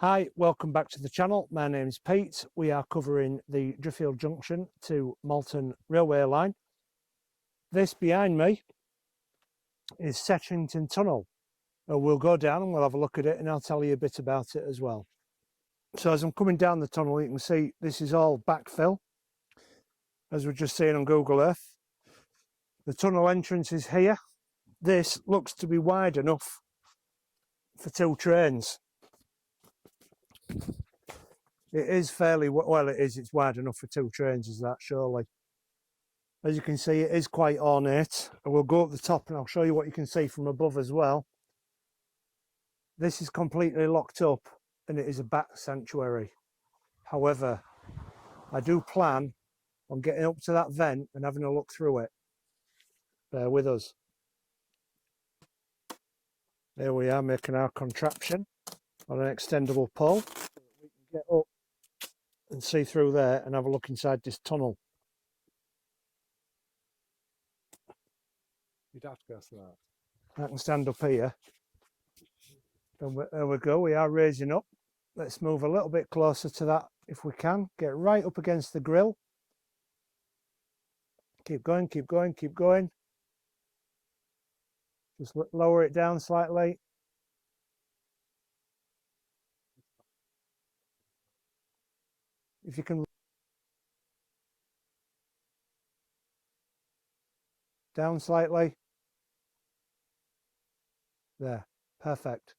Hi, welcome back to the channel. My name's Pete. We are covering the Driffield Junction to Malton railway line. This behind me is Settrington Tunnel. We'll go down and we'll have a look at it and I'll tell you a bit about it as well. So as I'm coming down the tunnel, you can see this is all backfill, as we're just seeing on Google Earth. The tunnel entrance is here. This looks to be wide enough for two trains. It is fairly well, it's wide enough for two trains, is that surely. As you can see, it is quite ornate. I will go up the top and I'll show you what you can see from above as well. This is completely locked up and it is a bat sanctuary. However, I do plan on getting up to that vent and having a look through it. Bear with us. There we are, making our contraption on an extendable pole. We can get up and see through there and have a look inside this tunnel. You'd have to go through that. I can stand up here. And there we go, we are raising up. Let's move a little bit closer to that if we can. Get right up against the grill. Keep going, keep going, keep going. Just lower it down slightly. If you can. Down slightly. There, perfect.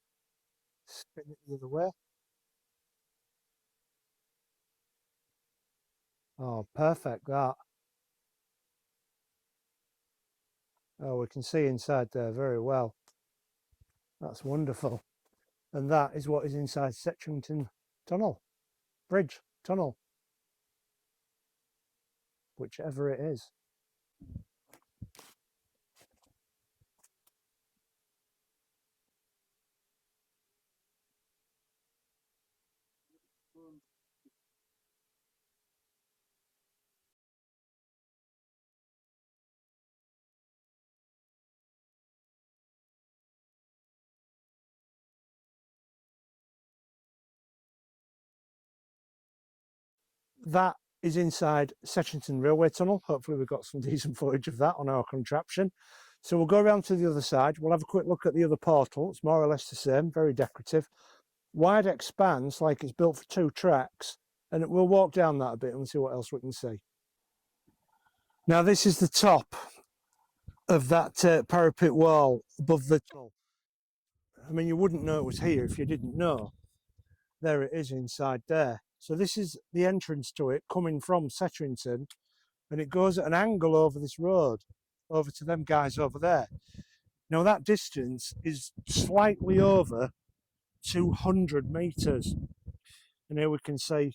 Spin it the other way. Oh, perfect that. Oh, we can see inside there very well. That's wonderful. And that is what is inside Settrington Tunnel. Bridge, tunnel. Whichever it is. That is inside Settrington Railway Tunnel. Hopefully we've got some decent footage of that on our contraption. So we'll go around to the other side. We'll have a quick look at the other portal. It's more or less the same, very decorative. Wide expanse, like it's built for two tracks. And we'll walk down that a bit and see what else we can see. Now this is the top of that parapet wall above the tunnel. I mean, you wouldn't know it was here if you didn't know. There it is inside there. So this is the entrance to it coming from Settrington, and it goes at an angle over this road, over to them guys over there. Now that distance is slightly over 200 metres. And here we can see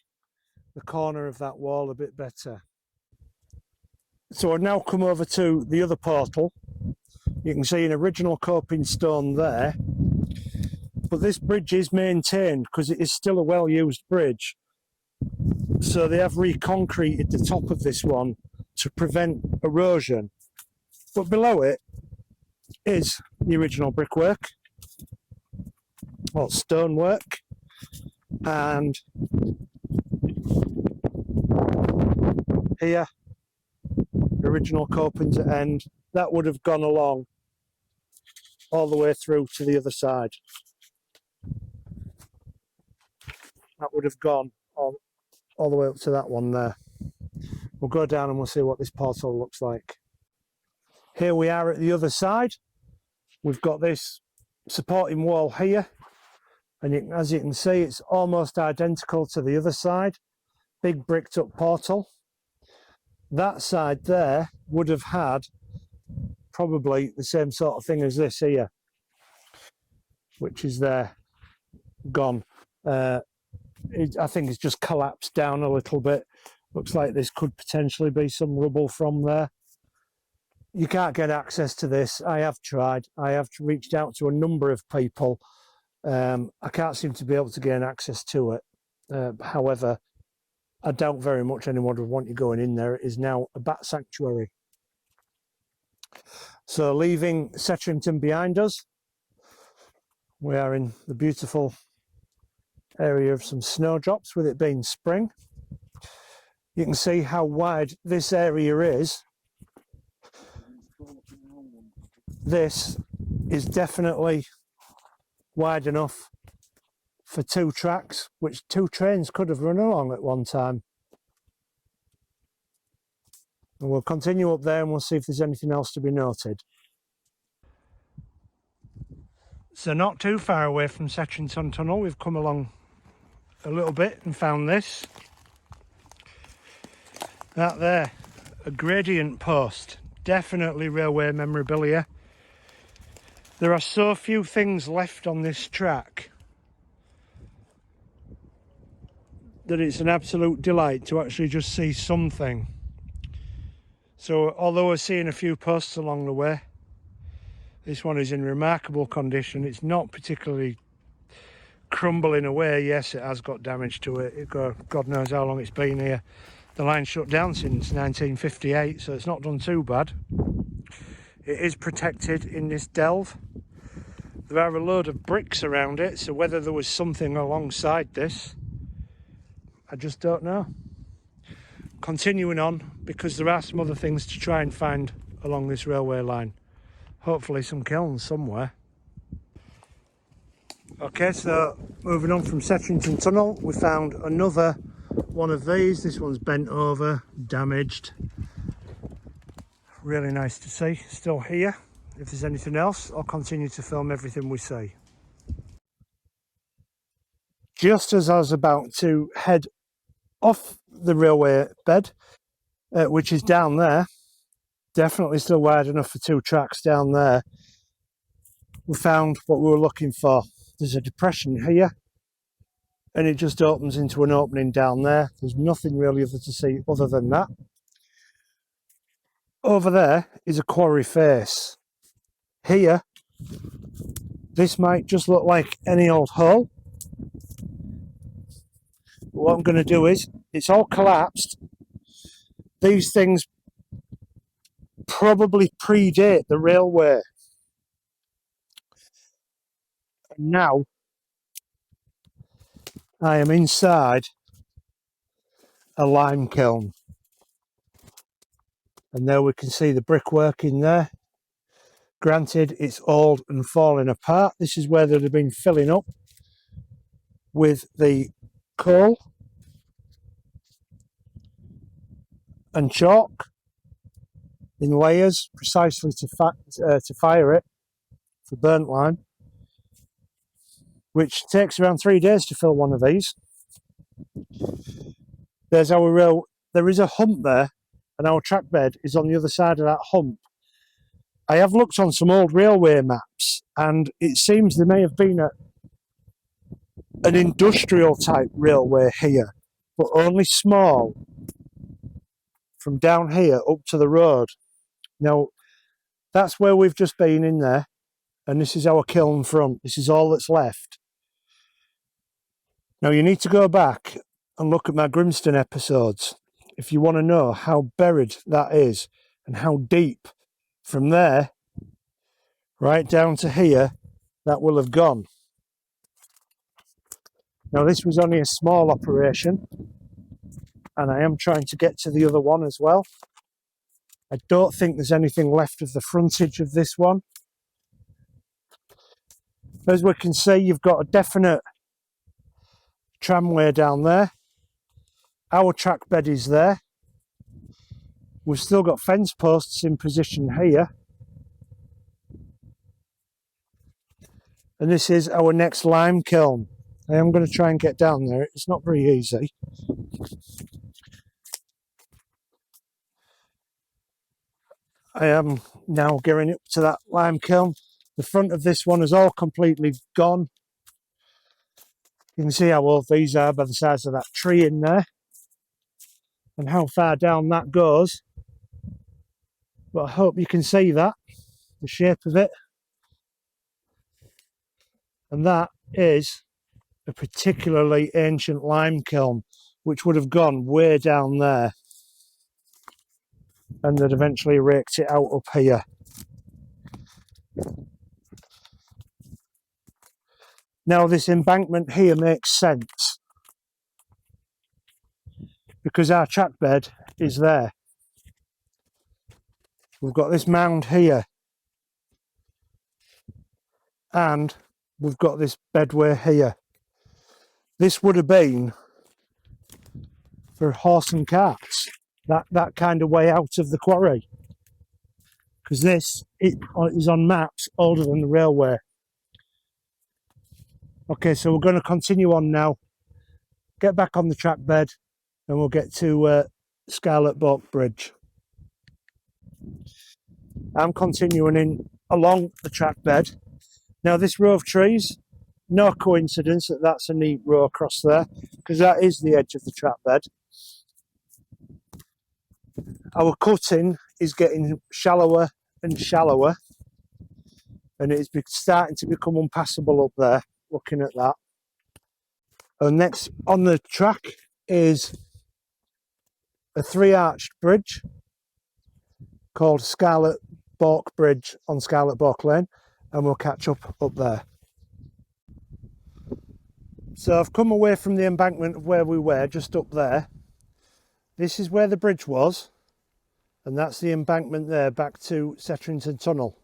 the corner of that wall a bit better. So I've now come over to the other portal. You can see an original coping stone there. But this bridge is maintained because it is still a well-used bridge. So they have reconcreted the top of this one to prevent erosion. But below it is the original brickwork, or stonework, and here, original copings at end. That would have gone along all the way through to the other side. That would have gone all the way up to that one there. We'll go down and we'll see what this portal looks like. Here we are at the other side. We've got this supporting wall here, and as you can see, it's almost identical to the other side. Big bricked up portal. That side there would have had probably the same sort of thing as this here, which is there, gone. I think it's just collapsed down a little bit. Looks like this could potentially be some rubble from there. You can't get access to this. I have tried. I have reached out to a number of people. I can't seem to be able to gain access to it. However, I doubt very much anyone would want you going in there. It is now a bat sanctuary. So leaving Settrington behind us, we are in the beautiful area of some snowdrops with it being spring. You can see how wide this area is. This is definitely wide enough for 2 tracks, which 2 trains could have run along at one time. And we'll continue up there and we'll see if there's anything else to be noted. So not too far away from Settrington Tunnel, we've come along a little bit and found this. That there, a gradient post, definitely railway memorabilia. There are so few things left on this track that it's an absolute delight to actually just see something. So although we're seeing a few posts along the way, this one is in remarkable condition. It's not particularly crumbling away. Yes, it has got damage to it. God knows how long it's been here. The line shut down since 1958, so it's not done too bad. It is protected in this delve. There are a load of bricks around it, so whether there was something alongside this, I just don't know. Continuing on, because there are some other things to try and find along this railway line. Hopefully some kilns somewhere. Okay, so moving on from Settrington Tunnel, we found another one of these. This one's bent over, damaged. Really nice to see, still here. If there's anything else, I'll continue to film everything we see. Just as I was about to head off the railway bed, which is down there, definitely still wide enough for 2 tracks down there, we found what we were looking for. There's a depression here and it just opens into an opening down there. There's nothing really other to see other than that. Over there is a quarry face. Here, this might just look like any old hole. What I'm going to do is, it's all collapsed. These things probably predate the railway. And now I am inside a lime kiln. And there we can see the brickwork in there. Granted, it's old and falling apart. This is where they'd have been filling up with the coal and chalk in layers, precisely to fire it for burnt lime, which takes around 3 days to fill one of these. There's our rail. There is a hump there, and our track bed is on the other side of that hump. I have looked on some old railway maps, and it seems there may have been an industrial type railway here, but only small, from down here up to the road. Now, that's where we've just been in there, and this is our kiln front. This is all that's left. Now, you need to go back and look at my Grimston episodes if you want to know how buried that is and how deep from there right down to here that will have gone. Now, this was only a small operation, and I am trying to get to the other one as well. I don't think there's anything left of the frontage of this one. As we can see, you've got a definite tramway down there. Our track bed is there. We've still got fence posts in position here. And this is our next lime kiln. I am going to try and get down there. It's not very easy. I am now gearing up to that lime kiln. The front of this one is all completely gone. You can see how old these are by the size of that tree in there and how far down that goes. But I hope you can see that, the shape of it. And that is a particularly ancient lime kiln, which would have gone way down there. And they'd eventually raked it out up here. Now this embankment here makes sense because our track bed is there. We've got this mound here and we've got this bedway here. This would have been for horse and carts, that kind of way out of the quarry, because this is on maps older than the railway. Okay, so we're going to continue on now, get back on the track bed, and we'll get to Scarlet Bridge. I'm continuing in along the track bed. Now this row of trees, no coincidence that that's a neat row across there, because that is the edge of the track bed. Our cutting is getting shallower and shallower, and it's starting to become unpassable up there, looking at that. And next on the track is a 3-arched bridge called Scarlet Bridge on Scarlet Lane, and we'll catch up there. So I've come away from the embankment of where we were, just up there. This is where the bridge was, and that's the embankment there back to Settrington Tunnel.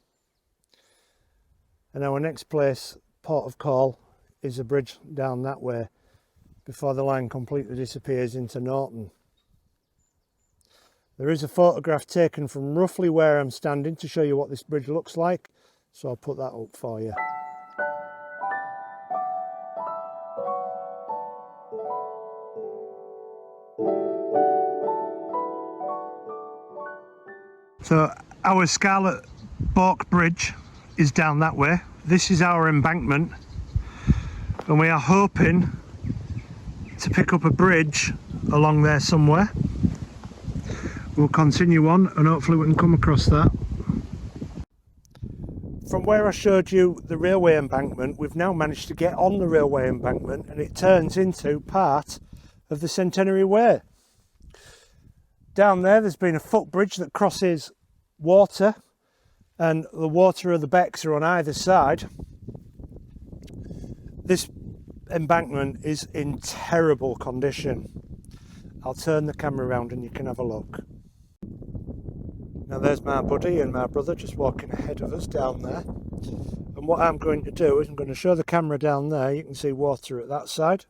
And our next port of call, is a bridge down that way before the line completely disappears into Norton. There is a photograph taken from roughly where I'm standing to show you what this bridge looks like, so I'll put that up for you. So our Scarlet Bridge is down that way. This is our embankment, and we are hoping to pick up a bridge along there somewhere. We'll continue on and hopefully we can come across that. From where I showed you the railway embankment, we've now managed to get on the railway embankment, and it turns into part of the Centenary Way. Down there's been a footbridge that crosses water, and the water of the becks are on either side. This embankment is in terrible condition. I'll turn the camera around and you can have a look. Now there's my buddy and my brother just walking ahead of us down there. And what I'm going to do is I'm going to show the camera down there. You can see water at that side.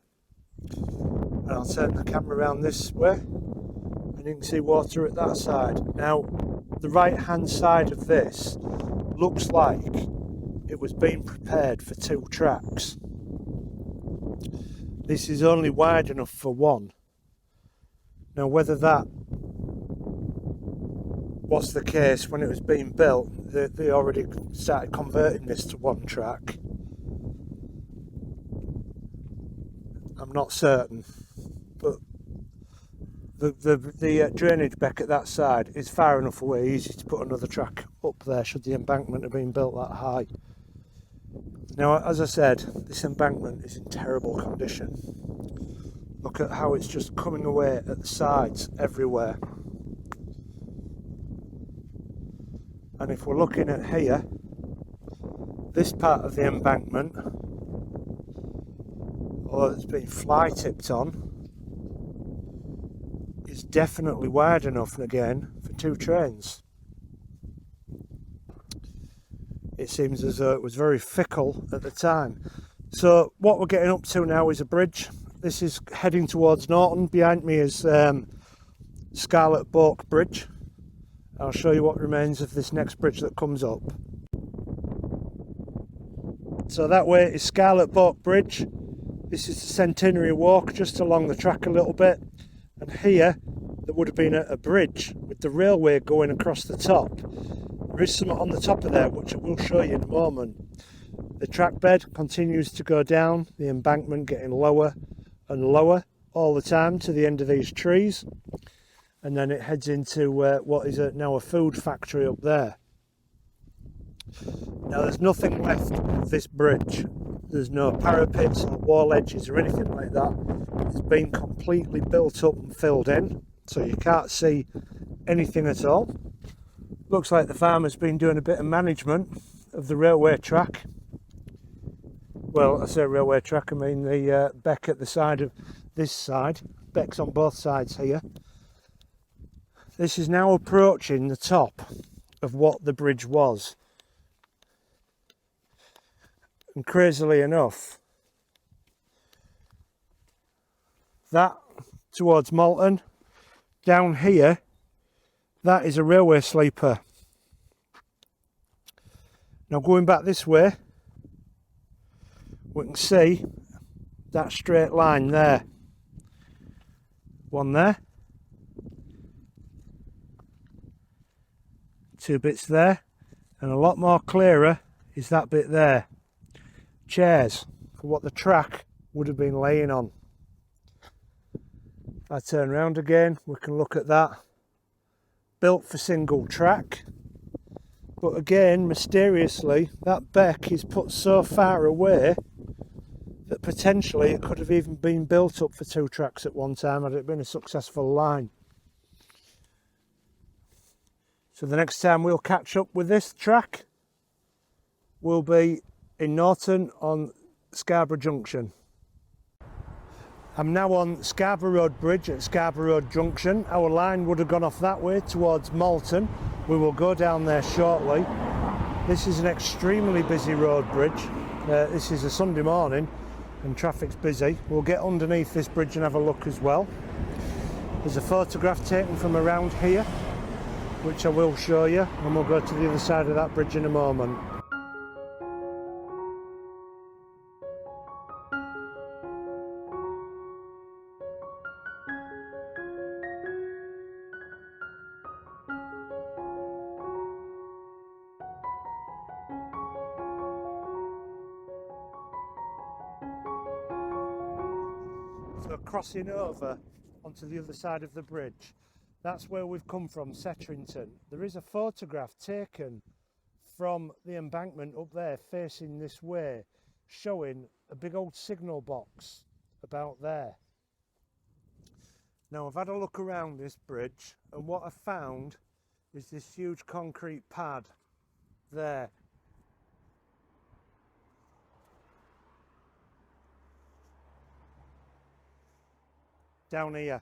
And I'll turn the camera around this way, and you can see water at that side. Now, the right hand side of this looks like it was being prepared for 2 tracks. This is only wide enough for 1. Now, whether that was the case when it was being built, they already started converting this to 1 track. I'm not certain, but the drainage beck at that side is far enough away, easy to put another track up there should the embankment have been built that high. Now, as I said, this embankment is in terrible condition. Look at how it's just coming away at the sides everywhere. And if we're looking at here, this part of the embankment, although it's been fly tipped on, is definitely wide enough again for 2 trains. It seems as though it was very fickle at the time. So what we're getting up to now is a bridge. This is heading towards Norton. Behind me is Scarlet Bridge. I'll show you what remains of this next bridge that comes up. So that way is Scarlet Bridge. This is the Centenary Walk, just along the track a little bit. And here there would have been a bridge with the railway going across the top. There is something on the top of there which I will show you in a moment. The track bed continues to go down, the embankment getting lower and lower all the time to the end of these trees. And then it heads into what is now a food factory up there. Now there's nothing left of this bridge. There's no parapets or wall edges or anything like that. It's been completely built up and filled in, so you can't see anything at all. Looks like the farmer's been doing a bit of management of the railway track. Well, I say railway track, I mean the beck at the side of this side. Becks on both sides here. This is now approaching the top of what the bridge was. And crazily enough, that towards Malton, down here, that is a railway sleeper. Now going back this way, we can see that straight line there. One there. Two bits there. And a lot more clearer is that bit there. Chairs for what the track would have been laying on. If I turn around again, we can look at that. Built for single track. But again, mysteriously, that beck is put so far away that potentially it could have even been built up for 2 tracks at one time had it been a successful line. So the next time we'll catch up with this track will be in Norton on Scarborough Junction. I'm now on Scarborough Road Bridge at Scarborough Road Junction. Our line would have gone off that way towards Malton. We will go down there shortly. This is an extremely busy road bridge. This is a Sunday morning and traffic's busy. We'll get underneath this bridge and have a look as well. There's a photograph taken from around here, which I will show you, and we'll go to the other side of that bridge in a moment. So crossing over onto the other side of the bridge, that's where we've come from, Settrington. There is a photograph taken from the embankment up there facing this way, showing a big old signal box about there. Now I've had a look around this bridge, and what I've found is this huge concrete pad there. Down here,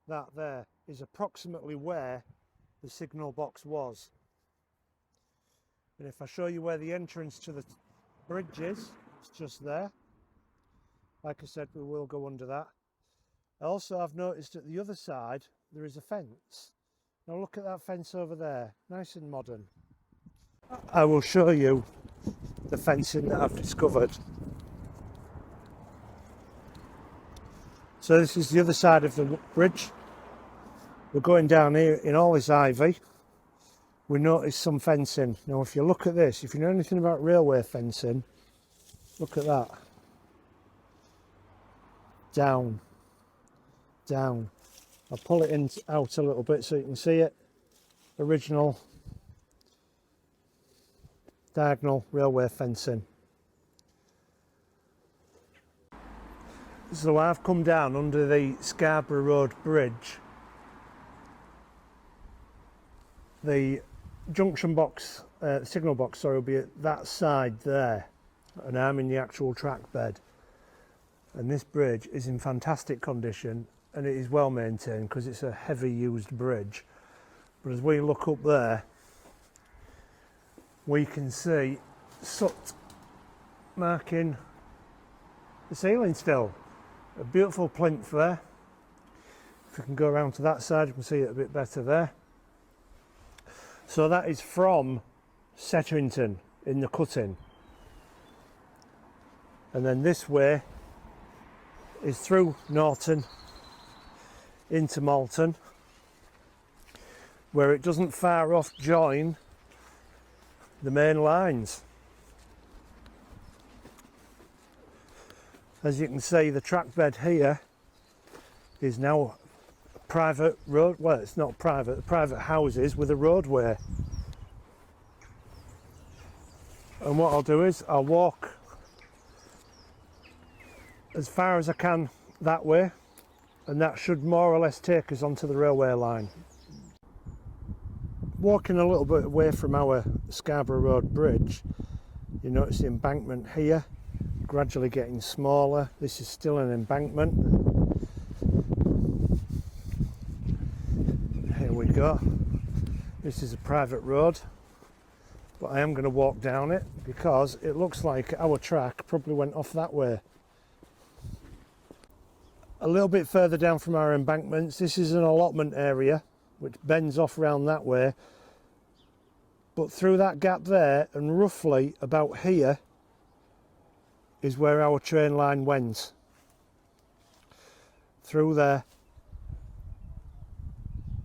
that there is approximately where the signal box was. And if I show you where the entrance to the bridge is, it's just there. Like I said, we will go under that. Also, I've noticed at the other side there is a fence. Now look at that fence over there, nice and modern. I will show you the fencing that I've discovered. So this is the other side of the bridge. We're going down here in all this ivy. We notice some fencing. Now if you look at this, if you know anything about railway fencing, look at that. Down, down. I'll pull it out a little bit so you can see it. Original diagonal railway fencing. So I've come down under the Scarborough Road Bridge. The junction box, signal box, sorry, will be at that side there, and I'm in the actual track bed. And this bridge is in fantastic condition, and it is well maintained because it's a heavy used bridge. But as we look up there, we can see soot marking the ceiling still. A beautiful plinth there. If we can go around to that side, you can see it a bit better there. So that is from Settrington in the cutting. And then this way is through Norton into Malton, where it doesn't far off join the main lines. As you can see, the track bed here is now a private road. Well, it's not private, private houses with a roadway. And what I'll do is I'll walk as far as I can that way, and that should more or less take us onto the railway line. Walking a little bit away from our Scarborough Road Bridge, You notice the embankment here gradually getting smaller. This is still an embankment. Here we go. This is a private road, but I am going to walk down it because it looks like our track probably went off that way. A little bit further down from our embankments, this is an allotment area which bends off round that way, but through that gap there and roughly about here is where our train line went. Through there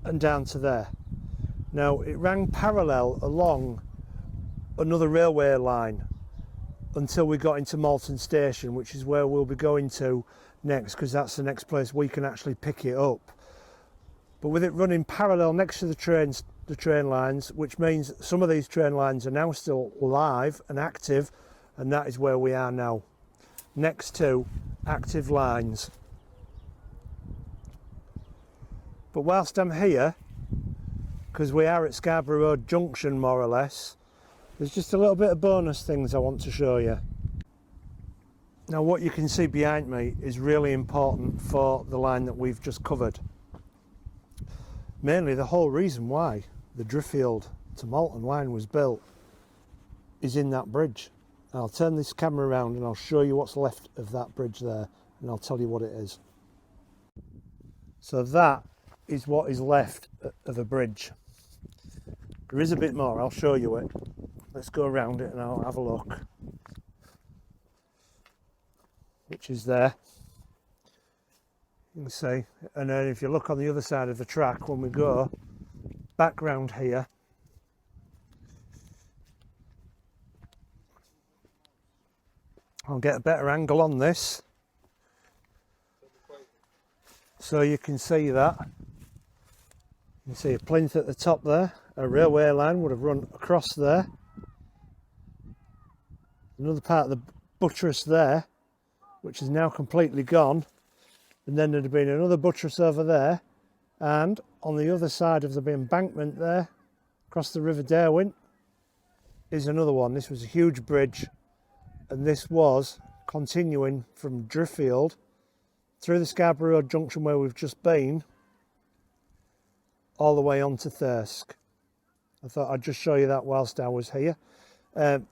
and down to there. Now it ran parallel along another railway line until we got into Malton station, which is where we'll be going to next, because that's the next place we can actually pick it up. But with it running parallel next to the train lines, which means some of these train lines are now still live and active, and that is where we are now, next to active lines. But whilst I'm here, because we are at Scarborough Road Junction more or less, there's just a little bit of bonus things I want to show you. Now what you can see behind me is really important for the line that we've just covered. Mainly the whole reason why the Driffield to Malton line was built is in that bridge. I'll turn this camera around and I'll show you what's left of that bridge there, and I'll tell you what it is. So that is what is left of a bridge. There is a bit more, I'll show you it. Let's go around it and I'll have a look. Which is there. You can see, and then if you look on the other side of the track when we go back round here, I'll get a better angle on this so you can see that. You can see a plinth at the top there. A railway line would have run across there. Another part of the buttress there, which is now completely gone, and then there'd have been another buttress over there, and on the other side of the embankment there, across the River Derwent, is another one. This was a huge bridge, and this was continuing from Driffield through the Scarborough Road Junction where we've just been, all the way on to Thirsk. I thought I'd just show you that whilst I was here.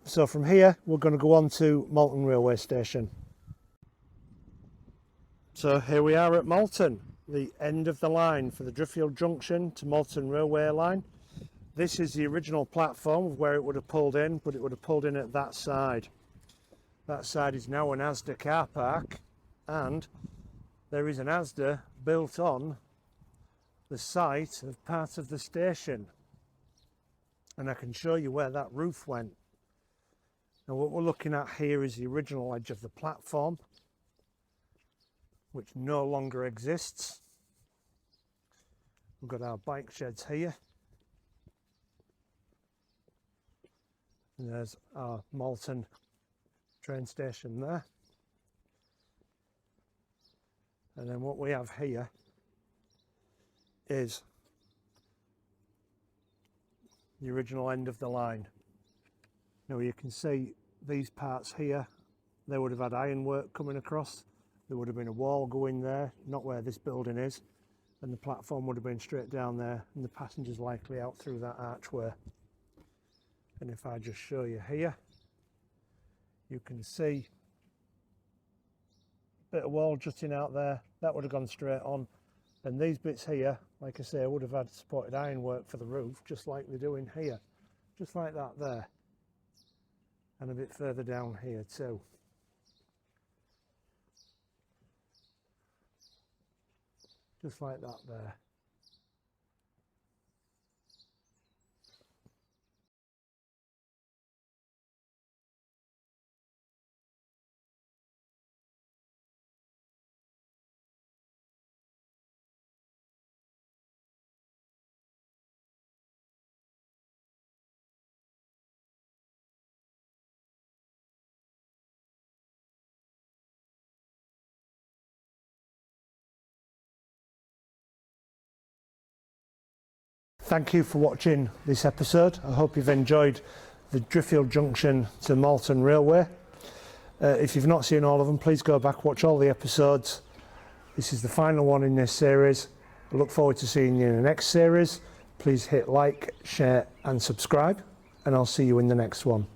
So from here we're going to go on to Malton railway station. So here we are at Malton, the end of the line for the Driffield Junction to Malton railway line. This is the original platform of where it would have pulled in, but it would have pulled in at that side. That side is now an Asda car park, and there is an Asda built on the site of part of the station. And I can show you where that roof went. Now what we're looking at here is the original edge of the platform, which no longer exists. We've got our bike sheds here. And there's our Malton train station there. And then what we have here is the original end of the line. Now you can see these parts here, they would have had ironwork coming across. There would have been a wall going there, not where this building is, and the platform would have been straight down there, and the passengers likely out through that archway. And if I just show you here, you can see a bit of wall jutting out there, that would have gone straight on. And these bits here, like I say, would have had supported ironwork for the roof, just like they do in here, just like that there, and a bit further down here too. Just like that there. Thank you for watching this episode. I hope you've enjoyed the Driffield Junction to Malton Railway. If you've not seen all of them, please go back, watch all the episodes. This is the final one in this series. I look forward to seeing you in the next series. Please hit like, share and subscribe, and I'll see you in the next one.